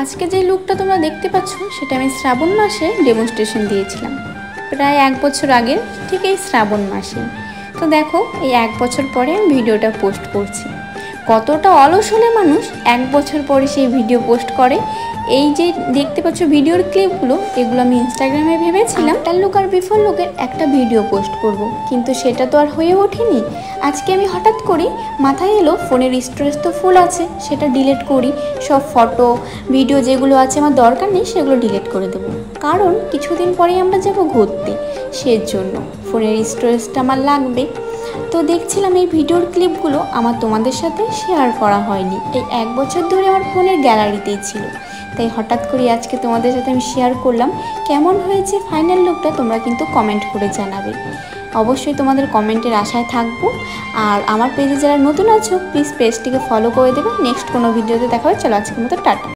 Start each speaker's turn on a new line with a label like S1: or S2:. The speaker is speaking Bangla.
S1: আজকে যে লুকটা তোমরা দেখতে পাচ্ছ সেটা আমি শ্রাবণ মাসে ডেমনস্ট্রেশন দিয়েছিলাম, প্রায় 1 বছর আগে, ঠিক এই শ্রাবণ মাসে। তো দেখো এই 1 বছর পরে আমি ভিডিওটা পোস্ট করছি। কতটা অলস হলে মানুষ 1 বছর পরে সেই ভিডিও পোস্ট করে। এই যে দেখতে পাচ্ছ ভিডিওর ক্লিপগুলো, এগুলো আমি ইনস্টাগ্রামে ভেবেছিলাম আফটার লুক আর বিফোর লুকের একটা ভিডিও পোস্ট করব, কিন্তু সেটা তো আর হয়ে ওঠেনি। আজকে আমি হঠাৎ করে মাথায় এলো ফোনের স্টোরেজ তো ফুল আছে, সেটা ডিলিট করি, সব ফটো ভিডিও যেগুলো আছে আমার দরকার নেই সেগুলো ডিলিট করে দেবো। কারণ কিছুদিন পরেই আমরা যাব ঘুরতে, সেজন্য ফোনের স্টোরেজটা আমার লাগবে। তো দেখছিলাম এই ভিডিওর ক্লিপগুলো আমার তোমাদের সাথে শেয়ার করা হয়নি, এই 1 বছর ধরে আমার ফোনের গ্যালারিতেই ছিল। তাই হঠাৎ করে আজকে তোমাদের সাথে আমি শেয়ার করলাম। কেমন হয়েছে ফাইনাল লুকটা তোমরা কিন্তু কমেন্ট করে জানাবে। অবশ্যই তোমাদের কমেন্টের আশায় থাকবো। আর আমার পেজে যারা নতুন আছো প্লিজ পেজটিকে ফলো করে দেবে। নেক্সট কোনো ভিডিওতে দেখা হবে। চলো আজকের মতো টাটা।